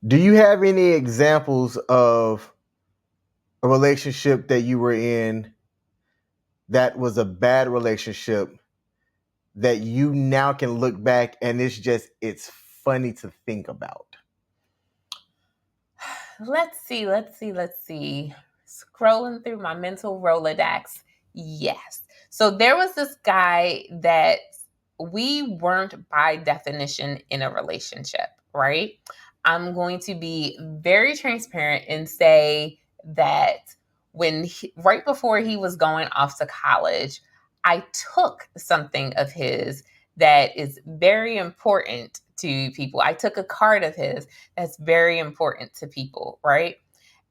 Do you have any examples of a relationship that you were in that was a bad relationship that you now can look back and it's funny to think about? Let's see. Scrolling through my mental Rolodex. Yes. So there was this guy that we weren't by definition in a relationship, right? I'm going to be very transparent and say that right before he was going off to college, I took something of his that is very important to people. I took a card of his that's very important to people, right?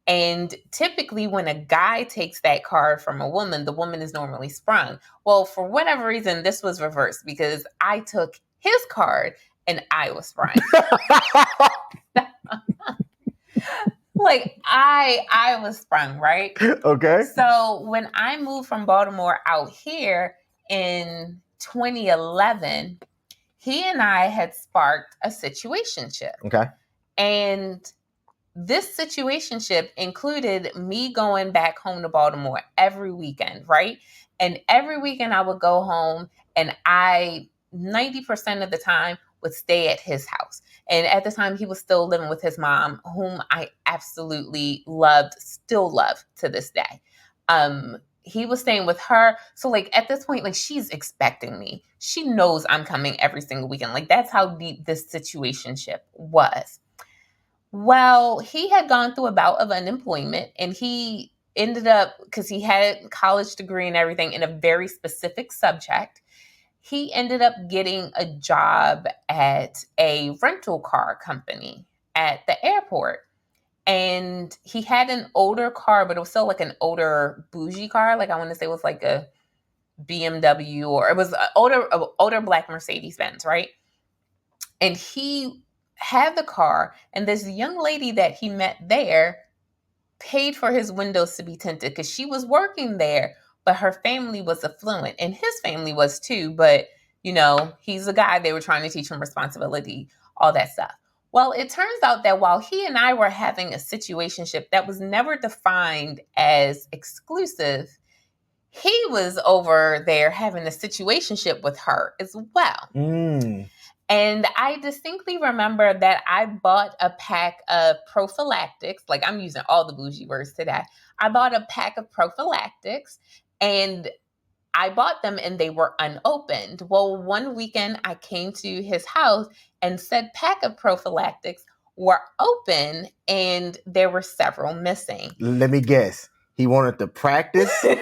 And typically, when a guy takes that card from a woman, the woman is normally sprung. Well, for whatever reason, this was reversed because I took his card and I was sprung. Like I was sprung, right? Okay. So when I moved from Baltimore out here in 2011, he and I had sparked a situationship. Okay. And this situationship included me going back home to Baltimore every weekend, right? And every weekend I would go home and 90% of the time, would stay at his house. And at the time, he was still living with his mom, whom I absolutely loved, still love to this day. He was staying with her. So, like, at this point, like, she's expecting me. She knows I'm coming every single weekend. Like, that's how deep this situationship was. Well, he had gone through a bout of unemployment and he ended up, because he had a college degree and everything in a very specific subject, he ended up getting a job at a rental car company at the airport. And he had an older car, but it was still like an older bougie car. Like I want to say it was like a BMW, or it was an older black Mercedes Benz, right? And he had the car, and this young lady that he met there paid for his windows to be tinted because she was working there, but her family was affluent, and his family was too. But he's a guy. They were trying to teach him responsibility, all that stuff. Well, it turns out that while he and I were having a situationship that was never defined as exclusive, he was over there having a situationship with her as well. And I distinctly remember that I bought a pack of prophylactics. Like, I'm using all the bougie words today. I bought a pack of prophylactics and I bought them and they were unopened. Well, one weekend I came to his house and said pack of prophylactics were open and there were several missing. Let me guess. He wanted to practice? So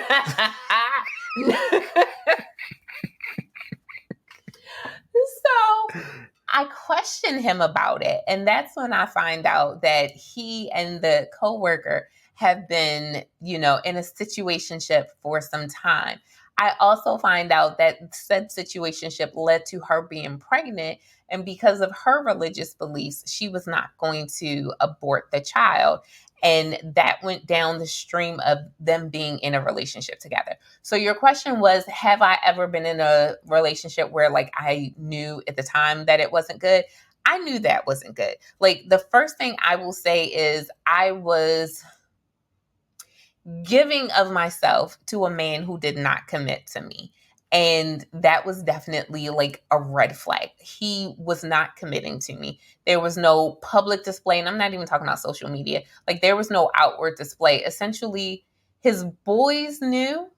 I questioned him about it. And that's when I find out that he and the coworker have been, in a situationship for some time. I also find out that said situationship led to her being pregnant. And because of her religious beliefs, she was not going to abort the child. And that went down the stream of them being in a relationship together. So your question was, have I ever been in a relationship where like I knew at the time that it wasn't good? I knew that wasn't good. Like the first thing I will say is I was giving of myself to a man who did not commit to me. And that was definitely like a red flag. He was not committing to me. There was no public display. And I'm not even talking about social media. Like there was no outward display. Essentially, his boys knew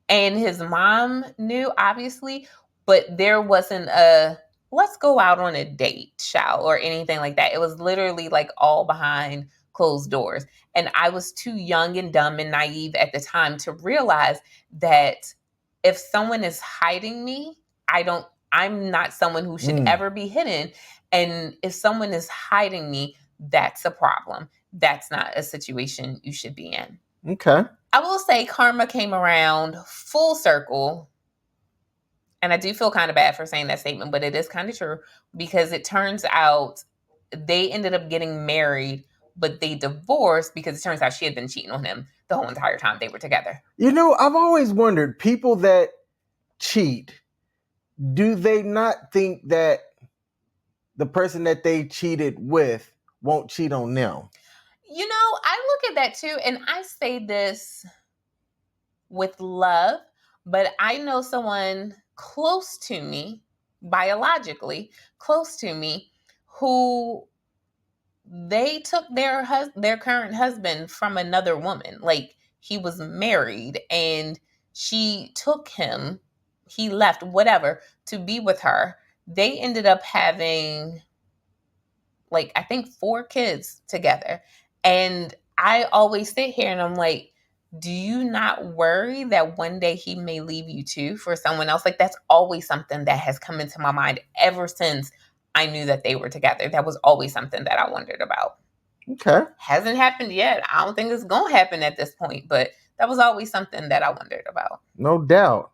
and his mom knew, obviously, but there wasn't a let's go out on a date, shall, or anything like that. It was literally like all behind closed doors. And I was too young and dumb and naive at the time to realize that if someone is hiding me, I'm not someone who should ever be hidden. And if someone is hiding me, that's a problem. That's not a situation you should be in. Okay. I will say karma came around full circle. And I do feel kind of bad for saying that statement, but it is kind of true because it turns out they ended up getting married, but they divorced because it turns out she had been cheating on him the whole entire time they were together. I've always wondered, people that cheat, do they not think that the person that they cheated with won't cheat on them? I look at that too, and I say this with love, but I know someone close to me, biologically close to me, who they took their current husband from another woman. Like, he was married and she took him, he left, whatever, to be with her. They ended up having, like, I think 4 kids together. And I always sit here and I'm like, do you not worry that one day he may leave you too for someone else? Like, that's always something that has come into my mind ever since I knew that they were together. That was always something that I wondered about. Okay. Hasn't happened yet. I don't think it's going to happen at this point, but that was always something that I wondered about. No doubt.